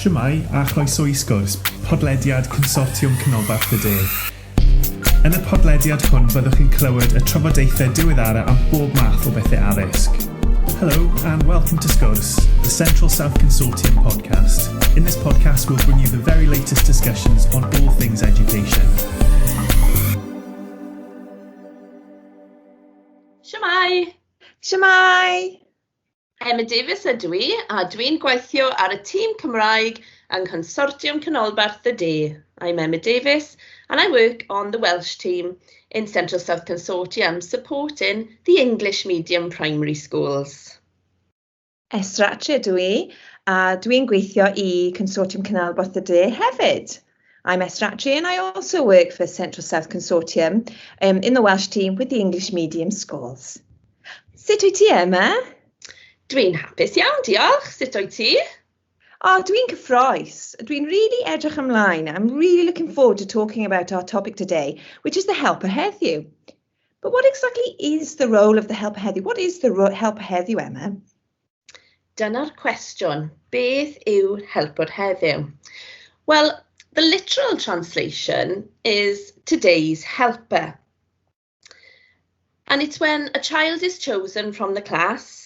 Shwmae a chroeso I Sgwrs, podlediad Consortiwm Canolbarth y De. Yn y podlediad hwn byddwch chi'n clywed y trafodaethau diweddara am bob math o bethau addysg. Hello and welcome to Sgwrs, the Central South Consortium podcast. In this podcast we'll bring you the very latest discussions on all things education. Shwmae! Shwmae! Emma Davies ydw I, a dwi'n gweithio ar y tîm Cymraeg yng Consortiwm Canolbarth y De. I'm Emma Davies, and I work on the Welsh team in Central South Consortium supporting the English medium primary schools. Esther Attree ydw I, a dwi'n gweithio I Consortiwm Canolbarth y De hefyd. I'm Esther Attree and I also work for Central South Consortium in the Welsh team with the English medium schools. Sut wyt ti, Emma? Dwi'n hapus iawn, diolch. Sut wyt ti? Dwi'n cyffroes. Dwi'n really edrych ymlaen. I'm really looking forward to talking about our topic today, which is the Helpwr Heddiw. But what exactly is the role of the Helpwr Heddiw? What is the Helpwr Heddiw, Emma? Dyna'r cwestiwn. Beth yw Helpwr Heddiw? Well, the literal translation is today's helper. And it's when a child is chosen from the class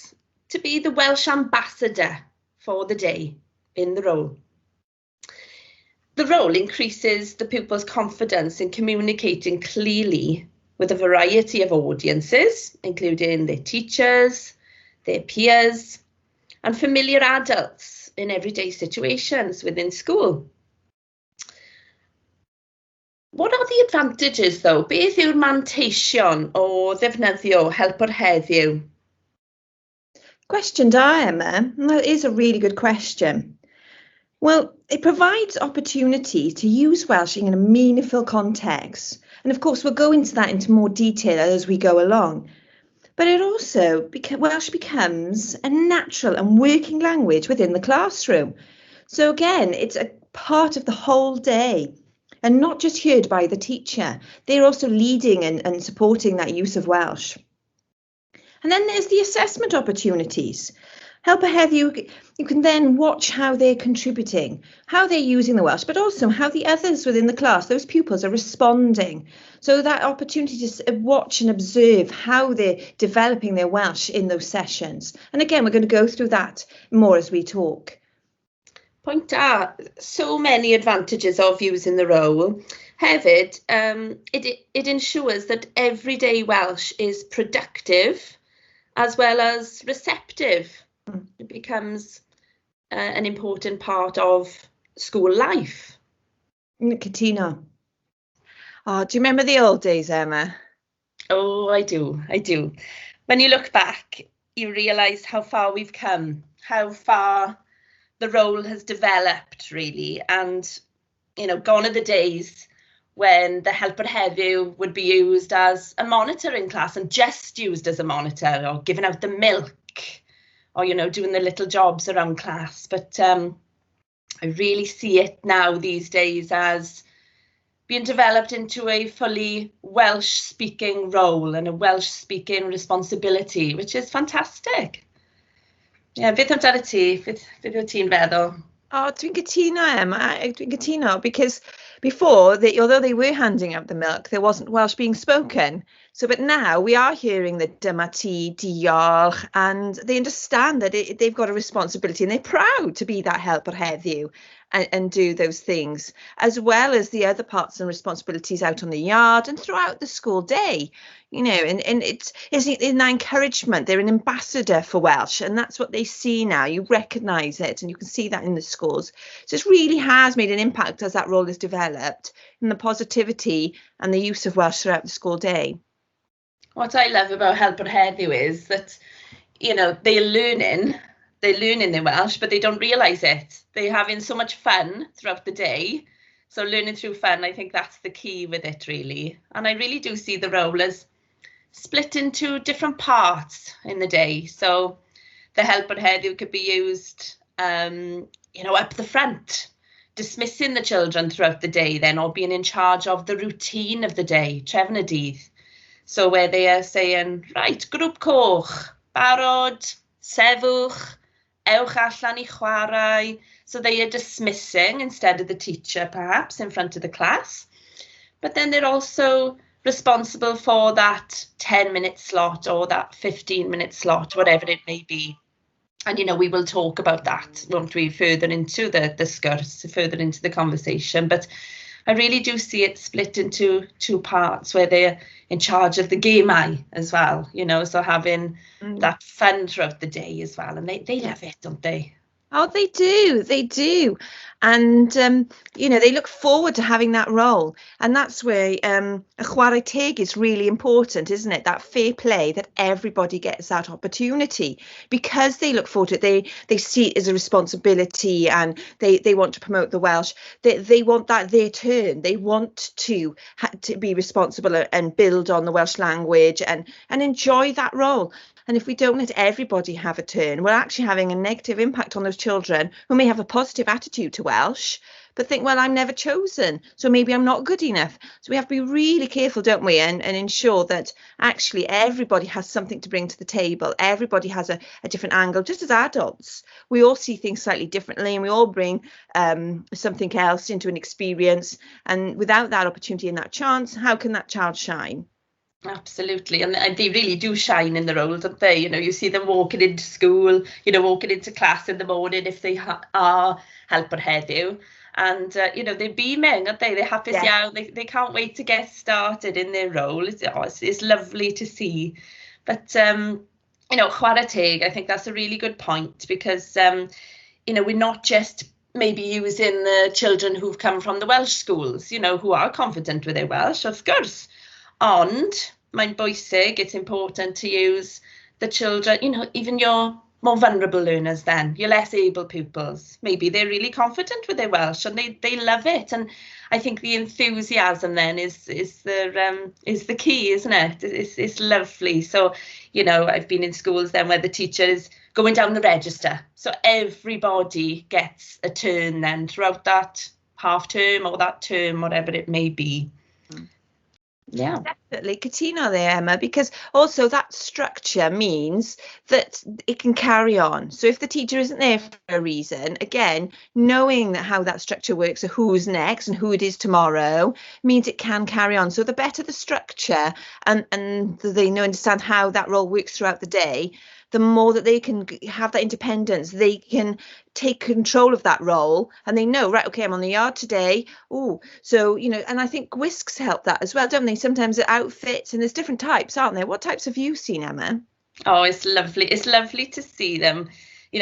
to be the Welsh ambassador for the day in the role. The role increases the pupil's confidence in communicating clearly with a variety of audiences, including their teachers, their peers, and familiar adults in everyday situations within school. What are the advantages, though? Beth yw'r manteision o ddefnyddio Helpwr Heddiw? Question da, Emma. That is a really good question. Well, it provides opportunity to use Welsh in a meaningful context. And of course, we'll go into that into more detail as we go along. But it also, Welsh becomes a natural and working language within the classroom. So again, it's a part of the whole day and not just heard by the teacher. They're also leading and supporting that use of Welsh. And then there's the assessment opportunities. Helpwr Heddiw, you can then watch how they're contributing, how they're using the Welsh, but also how the others within the class, those pupils, are responding. So that opportunity to watch and observe how they're developing their Welsh in those sessions. And again, we're going to go through that more as we talk. Point da. So many advantages of using the role. Hefyd, it ensures that everyday Welsh is productive as well as receptive. It becomes an important part of school life. Cytuno. Do you remember the old days, Emma? Oh, I do. When you look back, you realise how far we've come, how far the role has developed, really. And, gone are the days when the Helpwr Heddiw would be used as a monitor in class and just used as a monitor, or giving out the milk, or, doing the little jobs around class. But I really see it now these days as being developed into a fully Welsh-speaking role and a Welsh-speaking responsibility, which is fantastic. Yeah, beth amdano ti? Beth wyt ti'n feddwl? Dwi'n cytuno, Emma. Dwi'n cytuno, because before, although they were handing out the milk, there wasn't Welsh being spoken. But now we are hearing the dyma ti, diolch, and they understand that they've got a responsibility and they're proud to be that Helpwr Heddiw and do those things, as well as the other parts and responsibilities out on the yard and throughout the school day. And it's in that encouragement. They're an ambassador for Welsh, and that's what they see now. You recognise it, and you can see that in the schools. So it really has made an impact as that role is developed in the positivity and the use of Welsh throughout the school day. What I love about Helpwr Heddiw is that, they're learning their Welsh, but they don't realise it. They're having so much fun throughout the day. So learning through fun, I think that's the key with it, really. And I really do see the role as split into different parts in the day. So the Helpwr Heddiw could be used, up the front, dismissing the children throughout the day then, or being in charge of the routine of the day, trefn y dydd. So where they are saying, right, grŵp coch, barod, sefwch, ewch allan I chwarae. So they are dismissing instead of the teacher, perhaps, in front of the class. But then they're also responsible for that 10-minute slot or that 15-minute slot, whatever it may be. And, we will talk about that, won't we, further into the sgwrs, further into the conversation. But I really do see it split into two parts where they're in charge of the gamau as well, so having that fun throughout the day as well. And they love it, don't they? Oh, they do. And, they look forward to having that role. And that's where a chwarae teg is really important, isn't it? That fair play, that everybody gets that opportunity because they look forward to it. They see it as a responsibility and they want to promote the Welsh. They want that their turn. They want to be responsible and build on the Welsh language and enjoy that role. And if we don't let everybody have a turn, we're actually having a negative impact on those children who may have a positive attitude to Welsh, but think, well, I'm never chosen, so maybe I'm not good enough. So we have to be really careful, don't we, and ensure that actually everybody has something to bring to the table. Everybody has a different angle. Just as adults, we all see things slightly differently and we all bring something else into an experience. And without that opportunity and that chance, how can that child shine? Absolutely, and they really do shine in the role, don't they? You see them walking into school, walking into class in the morning if they are Helpwr Heddiw, and they're beaming, aren't they? They're happy out. They can't wait to get started in their role. It's lovely to see. But chwarae teg, I think that's a really good point because we're not just maybe using the children who've come from the Welsh schools, who are confident with their Welsh, of course. Ond, mae'n bwysig, it's important to use the children, even your more vulnerable learners then, your less able pupils. Maybe they're really confident with their Welsh and they love it. And I think the enthusiasm then is the key, isn't it? It's lovely. So, I've been in schools then where the teacher is going down the register. So everybody gets a turn then throughout that half term or that term, whatever it may be. Yeah, definitely. Cytuno there, Emma, because also that structure means that it can carry on. So if the teacher isn't there for a reason, again, knowing that how that structure works, so who's next and who it is tomorrow, means it can carry on. So the better the structure and they understand how that role works throughout the day, the more that they can have that independence, they can take control of that role and they know, right, okay, I'm on the yard today. Oh, so, and I think whisks help that as well, don't they? Sometimes the outfits, and there's different types, aren't there? What types have you seen, Emma? Oh, it's lovely. It's lovely to see them,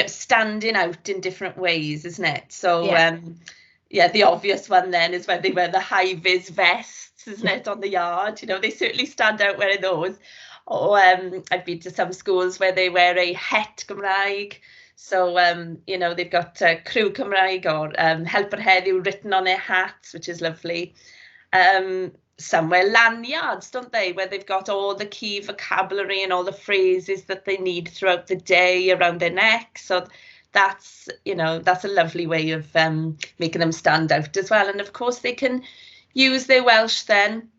standing out in different ways, isn't it? So, the obvious one then is when they wear the high-vis vests, isn't it, on the yard? They certainly stand out wearing those. Or I've been to some schools where they wear a het Gymraeg. So, they've got Crew Cymraeg or Helpwr Heddiw written on their hats, which is lovely. Some wear lanyards, don't they, where they've got all the key vocabulary and all the phrases that they need throughout the day around their neck. So that's a lovely way of making them stand out as well. And of course, they can use their Welsh then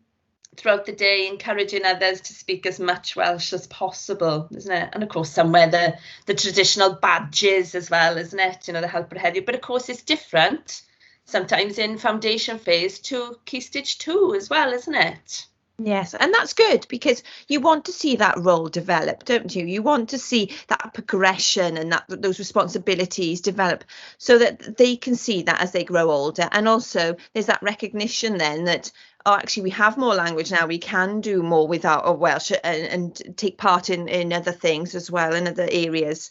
throughout the day, encouraging others to speak as much Welsh as possible, isn't it? And of course, somewhere the traditional badges as well, isn't it? The Helpwr Heddiw. But of course, it's different sometimes in foundation phase to Key Stage 2 as well, isn't it? Yes, and that's good because you want to see that role develop, don't you? You want to see that progression and those responsibilities develop so that they can see that as they grow older. And also there's that recognition then that, oh, actually we have more language now, we can do more with our Welsh and take part in other things as well, in other areas.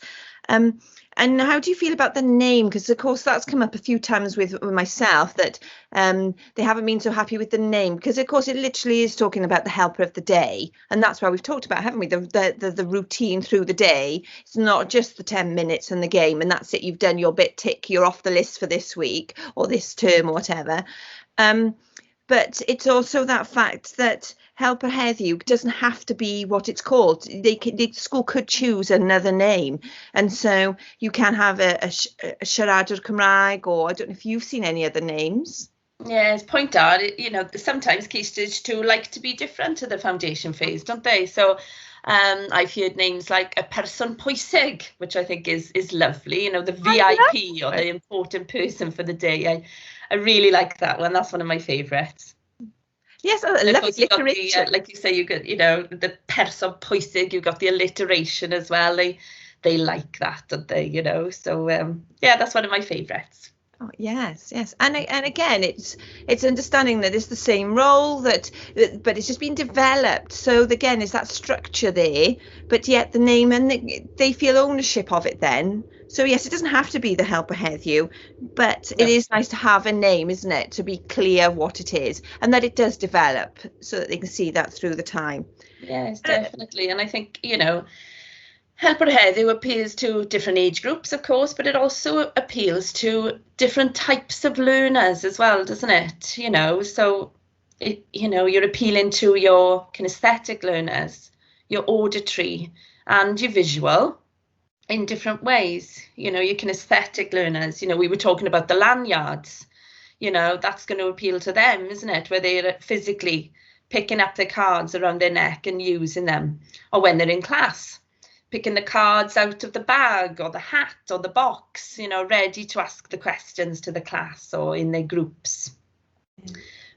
And how do you feel about the name? Because, of course, that's come up a few times with myself that they haven't been so happy with the name because, of course, it literally is talking about the helper of the day. And that's why we've talked about, haven't we, the routine through the day. It's not just the 10 minutes and the game and that's it. You've done your bit, tick, you're off the list for this week or this term or whatever. But it's also that fact that Helpwr Heddiw doesn't have to be what it's called. The school could choose another name. And so you can have a Siaradwr Cymraeg, or I don't know if you've seen any other names. Yes, point out, sometimes Key Stage 2 like to be different to the foundation phase, don't they? So I've heard names like a person pwysig, which I think is lovely, you know, the VIP or the important person for the day. I really like that one. That's one of my favourites. Yes, I love alliteration. Like you say, you got, you know, the person pwysig, you've got the alliteration as well. They like that, don't they, you know? So, yeah, that's one of my favourites. Oh, yes, and again, it's understanding that it's the same role but it's just been developed. So again, is that structure there, but yet the name, and they feel ownership of it then. So yes, it doesn't have to be the Helpwr Heddiw, but it is nice to have a name, isn't it, to be clear what it is and that it does develop so that they can see that through the time. Yes, definitely. And I think, you know, Helpwr Heddiw appeals to different age groups, of course, but it also appeals to different types of learners as well, doesn't it? You know, so, you know, you're appealing to your kinesthetic learners, your auditory and your visual in different ways. You know, your kinesthetic learners, you know, we were talking about the lanyards, you know, that's going to appeal to them, isn't it? Where they're physically picking up the cards around their neck and using them, or when they're in class, picking the cards out of the bag or the hat or the box, you know, ready to ask the questions to the class or in their groups. But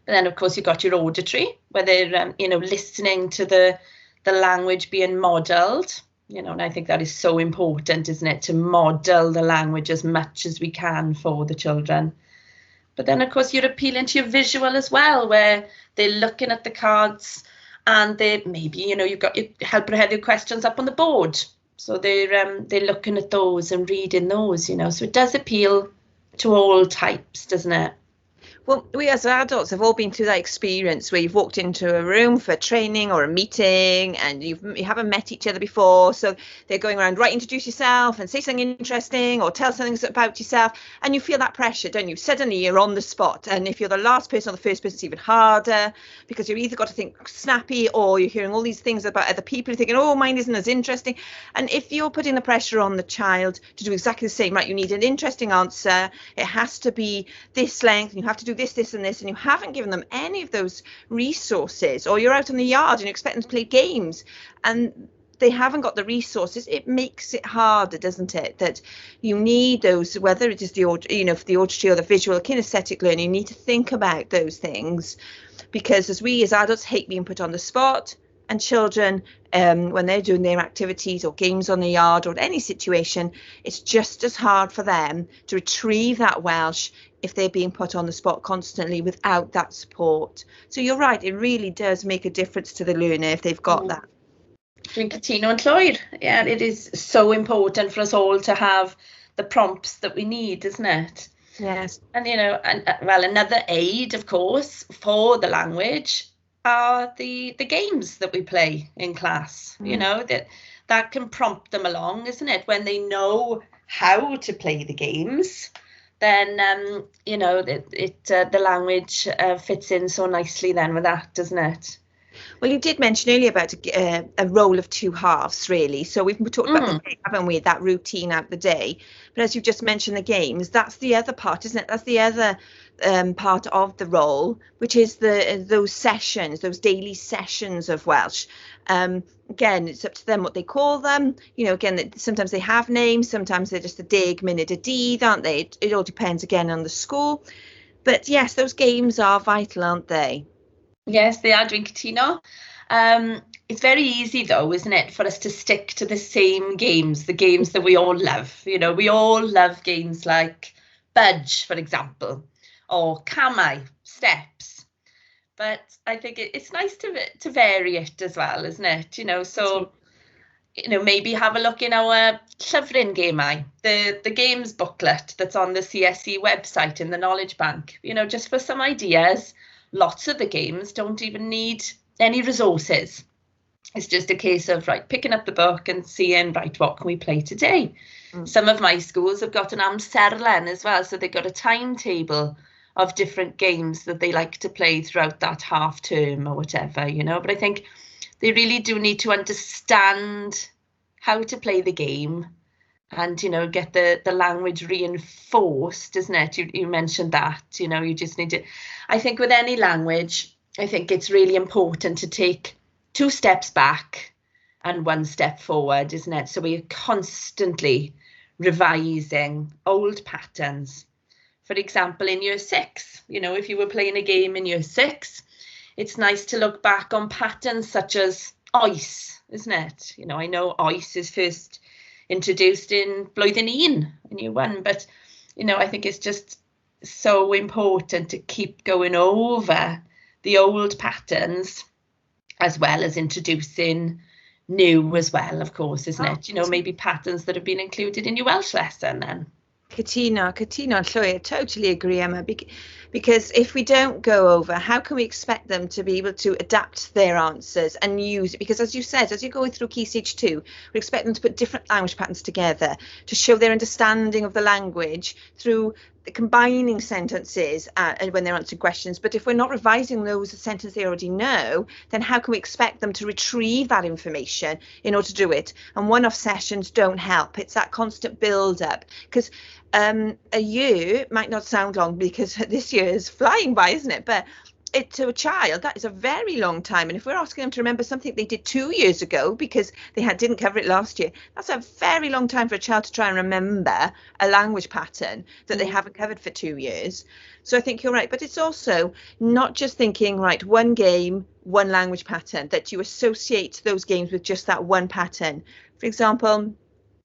then, of course, you've got your auditory, where they're, you know, listening to the language being modelled, you know, and I think that is so important, isn't it, to model the language as much as we can for the children. But then, of course, you're appealing to your visual as well, where they're looking at the cards, and they maybe, you know, you've got your Helpwr Heddiw questions up on the board. So they're looking at those and reading those, you know. So it does appeal to all types, doesn't it? Well, we as adults have all been through that experience where you've walked into a room for training or a meeting and you haven't met each other before. So they're going around, right, introduce yourself and say something interesting or tell something about yourself. And you feel that pressure, don't you? Suddenly you're on the spot. And if you're the last person or the first person, it's even harder because you've either got to think snappy or you're hearing all these things about other people. You're thinking, oh, mine isn't as interesting. And if you're putting the pressure on the child to do exactly the same, right, you need an interesting answer. It has to be this length and you have to do this and this, and you haven't given them any of those resources, or you're out in the yard and you expect them to play games and they haven't got the resources, it makes it harder, doesn't it? That you need those, whether it is the, you know, for the auditory or the visual, kinesthetic learning, you need to think about those things, because as we as adults hate being put on the spot, and children, when they're doing their activities or games on the yard or any situation, it's just as hard for them to retrieve that Welsh if they're being put on the spot constantly without that support. So you're right, it really does make a difference to the learner if they've got that. Dwi'n cytuno yn llwyr. Yeah, it is so important for us all to have the prompts that we need, isn't it? Yes. And, you know, well, another aid, of course, for the language are the games that we play in class. You know, that can prompt them along, isn't it? When they know how to play the games, then you know, the language fits in so nicely then with that, doesn't it? Well, you did mention earlier about a role of two halves, really. So we've talked about the day, haven't we, that routine out the day. But as you've just mentioned, the games, that's the other part, isn't it? That's the other part of the role, which is those sessions, those daily sessions of Welsh. Again, it's up to them what they call them. You know, again, sometimes they have names, sometimes they're just a dig, minute, a dydd, aren't they? It all depends, again, on the school. But yes, those games are vital, aren't they? Yes, they are. Dwi'n cytuno. It's very easy, though, isn't it, for us to stick to the same games, the games that we all love. You know, we all love games like Budge, for example, or Camau, Steps. But I think it's nice to vary it as well, isn't it? You know, so, you know, maybe have a look in our llyfryn gemau, the games booklet that's on the CSC website in the Knowledge Bank, you know, just for some ideas. Lots of the games don't even need any resources. It's just a case of, right, picking up the book and seeing, right, what can we play today? Some of my schools have got an amserlen as well, so they've got a timetable of different games that they like to play throughout that half term or whatever, you know. But I think they really do need to understand how to play the game and, you know, get the language reinforced, isn't it? You mentioned that, you know, you just need to, I think with any language, I think it's really important to take 2 steps back and one step forward, isn't it? So we're constantly revising old patterns. For example, in year 6, if you were playing a game in year 6, it's nice to look back on patterns such as oes, isn't it? I know oes is first introduced in blwyddyn 1 in year 1, but I think it's just so important to keep going over the old patterns as well as introducing new as well, of course, isn't it? Maybe patterns that have been included in your Welsh lesson then. Cytuno, llwyr, totally agree, Emma, because if we don't go over, how can we expect them to be able to adapt their answers and use it? Because as you said, as you're going through Key Stage 2, we expect them to put different language patterns together to show their understanding of the language through combining sentences when they're answering questions. But if we're not revising those sentences they already know, then how can we expect them to retrieve that information in order to do it? And one-off sessions don't help. It's that constant build-up, because a year might not sound long because this year is flying by, isn't it? But to a child, that is a very long time. And if we're asking them to remember something they did 2 years ago because they didn't cover it last year, that's a very long time for a child to try and remember a language pattern that they haven't covered for 2 years. So I think you're right. But it's also not just thinking, right, one game, one language pattern, that you associate those games with just that one pattern. For example,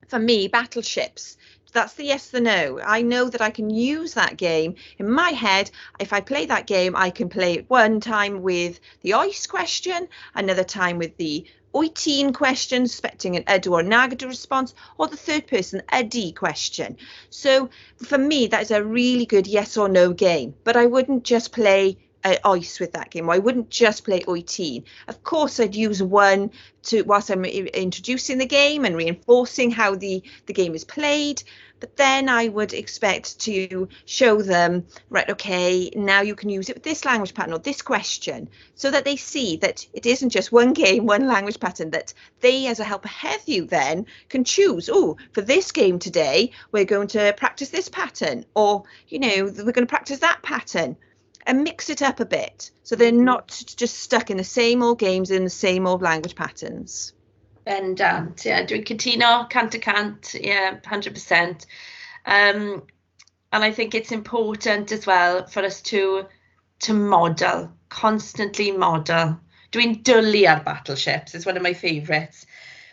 for me, battleships. That's the yes, the no. I know that I can use that game in my head. If I play that game, I can play it one time with the oes question, another time with the oiteen question, expecting an ydw or nagydw response, or the third person ydy question. So for me, that is a really good yes or no game. But I wouldn't just play oes with that game. I wouldn't just play oiteen. Of course, I'd use one whilst I'm introducing the game and reinforcing how the game is played. But then I would expect to show them, right, okay, now you can use it with this language pattern or this question, so that they see that it isn't just one game, one language pattern, that they as a Helpwr Heddiw then can choose, oh, for this game today, we're going to practice this pattern, or, we're going to practice that pattern. And mix it up a bit, so they're not just stuck in the same old games in the same old language patterns. Bendant, dwi'n cytuno cant y cant, 100%. And I think it's important as well for us to model, constantly model. Dwi'n dwlu ar battleships, it's one of my favourites.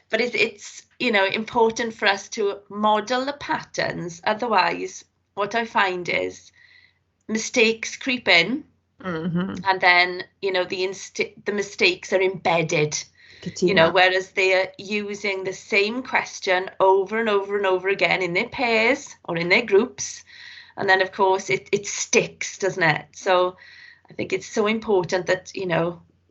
But it's important for us to model the patterns, otherwise what I find is mistakes creep in, and then the mistakes are embedded. Whereas they are using the same question over and over and over again in their pairs or in their groups, and then of course it sticks, doesn't it? So I think it's so important that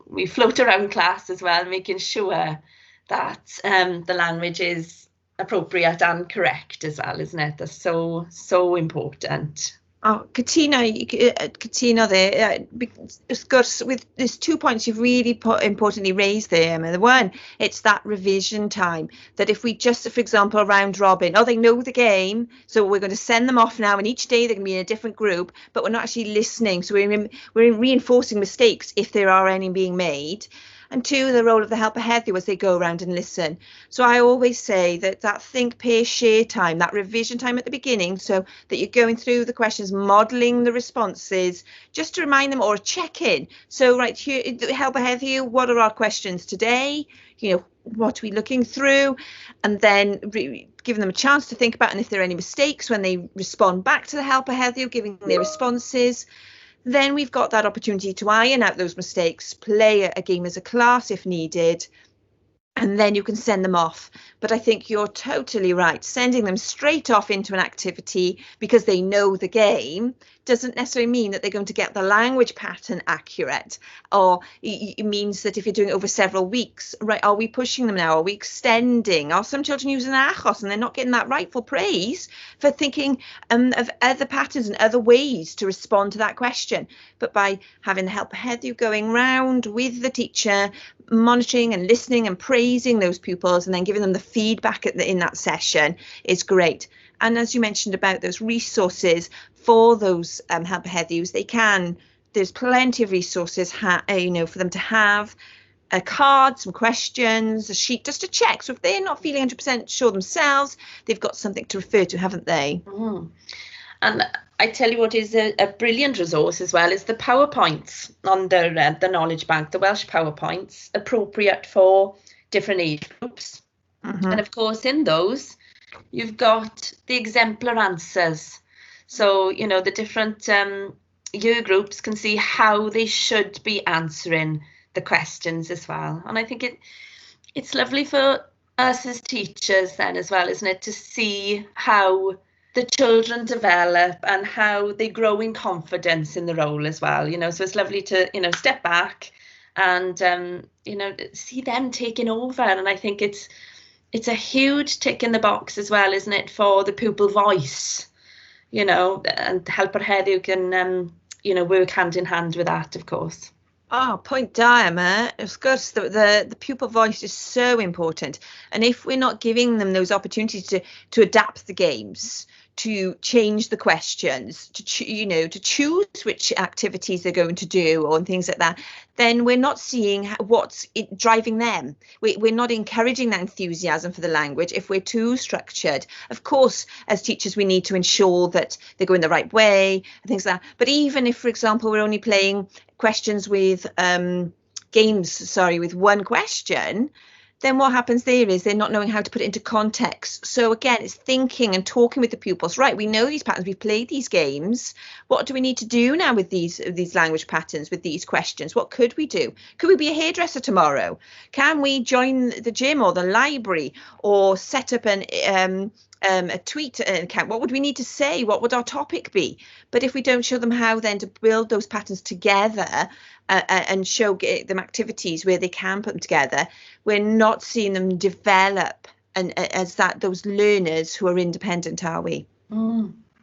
we float around class as well, making sure that the language is appropriate and correct as well, isn't it? That's so important. Oh, Katina there, Sgwrs, with there's 2 points you've really importantly raised there, Emma. The one, it's that revision time, that if we just, for example, round robin, they know the game, so we're going to send them off now, and each day they're going to be in a different group, but we're not actually listening, so we're reinforcing mistakes if there are any being made. And 2, the role of the Helpwr Heddiw as they go around and listen. So I always say that think, pair, share time, that revision time at the beginning, so that you're going through the questions, modelling the responses, just to remind them, or a check-in. So right here, Helpwr Heddiw, what are our questions today? What are we looking through? And then giving them a chance to think about, and if there are any mistakes when they respond back to the Helpwr Heddiw, giving their responses. Then we've got that opportunity to iron out those mistakes, play a game as a class if needed, and then you can send them off. But I think you're totally right. Sending them straight off into an activity because they know the game doesn't necessarily mean that they're going to get the language pattern accurate, or it means that if you're doing it over several weeks, right, are we pushing them now? Are we extending? Are some children using achos and they're not getting that rightful praise for thinking of other patterns and other ways to respond to that question? But by having the Helpwr Heddiw going round with the teacher, monitoring and listening and praising those pupils, and then giving them the feedback in that session is great. And as you mentioned about those resources for those Helpwr Heddiws, there's plenty of resources, for them to have. a card, some questions, a sheet just to check. So if they're not feeling 100% sure themselves, they've got something to refer to, haven't they? And I tell you what is a brilliant resource as well is the PowerPoints on the Knowledge Bank, the Welsh PowerPoints, appropriate for different age groups. And of course, in those, you've got the exemplar answers. So, you know, the different year groups can see how they should be answering the questions as well. And I think it's lovely for us as teachers then as well, isn't it, to see how the children develop and how they grow in confidence in the role as well, you know. So it's lovely to, you know, step back and, you know, see them taking over. And I think it's a huge tick in the box as well, isn't it, for the pupil voice, you know, and Helpwr Heddiw can, you know, work hand in hand with that, of course. Oh, point da, Emma. Of course, the pupil voice is so important. And if we're not giving them those opportunities to adapt the games, to change the questions, to choose which activities they're going to do and things like that, then we're not seeing what's driving them. We're not encouraging that enthusiasm for the language if we're too structured. Of course, as teachers, we need to ensure that they're going the right way and things like that. But even if, for example, we're only playing questions with with one question, then what happens there is they're not knowing how to put it into context. So again, it's thinking and talking with the pupils. Right, we know these patterns, we've played these games. What do we need to do now with these language patterns, with these questions? What could we do? Could we be a hairdresser tomorrow? Can we join the gym or the library or set up a tweet account? What would we need to say? What would our topic be? But if we don't show them how then to build those patterns together and show them activities where they can put them together, we're not seeing them develop and as those learners who are independent, are we?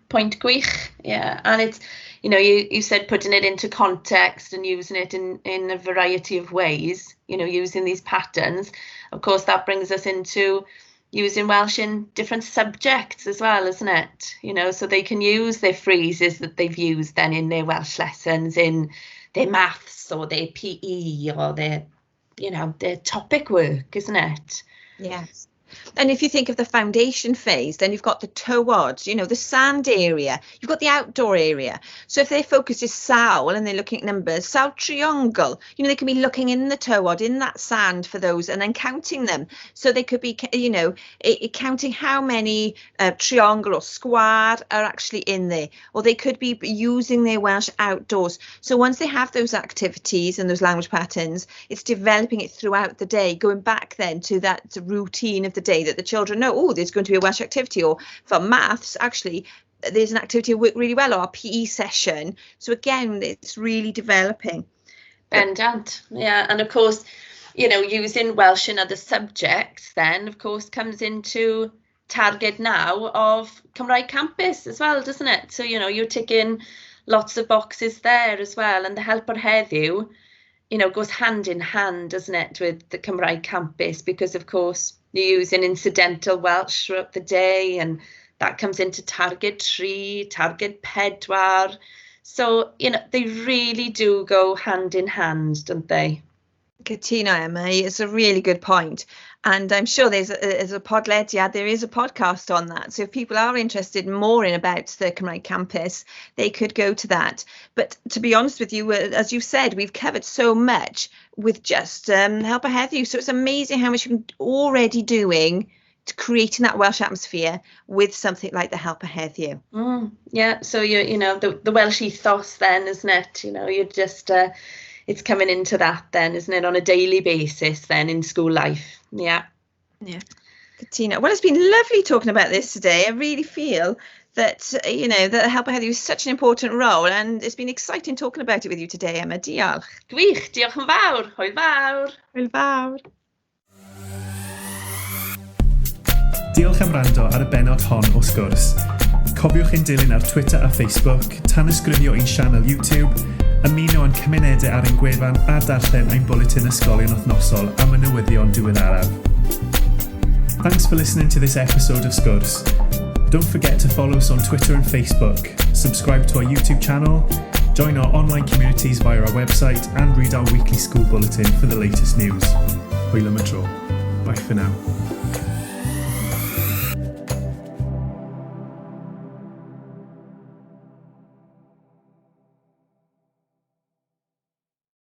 Point gwych, yeah. And it's, you know, you said putting it into context and using it in a variety of ways, you know, using these patterns. Of course, that brings us into using Welsh in different subjects as well, isn't it? You know, so they can use their phrases that they've used then in their Welsh lessons, in their maths or their PE or their, you know, their topic work, isn't it? Yes. And if you think of the foundation phase, then you've got the tywod, you know, the sand area, you've got the outdoor area. So if their focus is sawl and they're looking at numbers, sawl triangle, you know, they can be looking in the tywod, in that sand for those and then counting them. So they could be, you know, counting how many triangle or square are actually in there. Or they could be using their Welsh outdoors. So once they have those activities and those language patterns, it's developing it throughout the day, going back then to that routine of the day that the children know, oh, there's going to be a Welsh activity, or for maths, actually, there's an activity that worked really well, or a PE session. So again, it's really developing. Bendant, yeah. And of course, you know, using Welsh in other subjects then, of course, comes into target now of Cymraeg Campus as well, doesn't it? So, you know, you're ticking lots of boxes there as well. And the Helpwr Heddiw, you know, goes hand in hand, doesn't it, with the Cymraeg Campus, because, of course, you're using incidental Welsh throughout the day, and that comes into target Attree, target Pedwar. So, you know, they really do go hand in hand, don't they? Katina, Emma, it's a really good point. And I'm sure there's a podlediad, there is a podcast on that. So if people are interested more in about the Cymraeg Campus, they could go to that. But to be honest with you, as you said, we've covered so much with just Helpwr Heddiw. So it's amazing how much you're already doing to creating that Welsh atmosphere with something like the Helpwr Heddiw. Yeah, so you know, the Welsh ethos then, isn't it? You know, you're just... it's coming into that then, isn't it, on a daily basis then in school life. Yeah. Katina, well, it's been lovely talking about this today. I really feel that, you know, that Helpwr Heddiw is such an important role, and it's been exciting talking about it with you today, Emma. Diolch. Gwych, diolch yn fawr. Hwyl fawr. Hwyl fawr. Diolch am wrando ar y bennod hon o Sgwrs. Cofiwch ein dilyn ar Twitter a Facebook, tan ysgrifio ein sianel YouTube, ymuno yn cymunedau ar ein gwefan a darllen ein bwletin ysgolion wythnosol am y newyddion diweddaraf. Thanks for listening to this episode of Sgwrs. Don't forget to follow us on Twitter and Facebook, subscribe to our YouTube channel, Join our online communities via our website and read our weekly school bulletin for the latest news. Hwyl am y tro. Bye for now.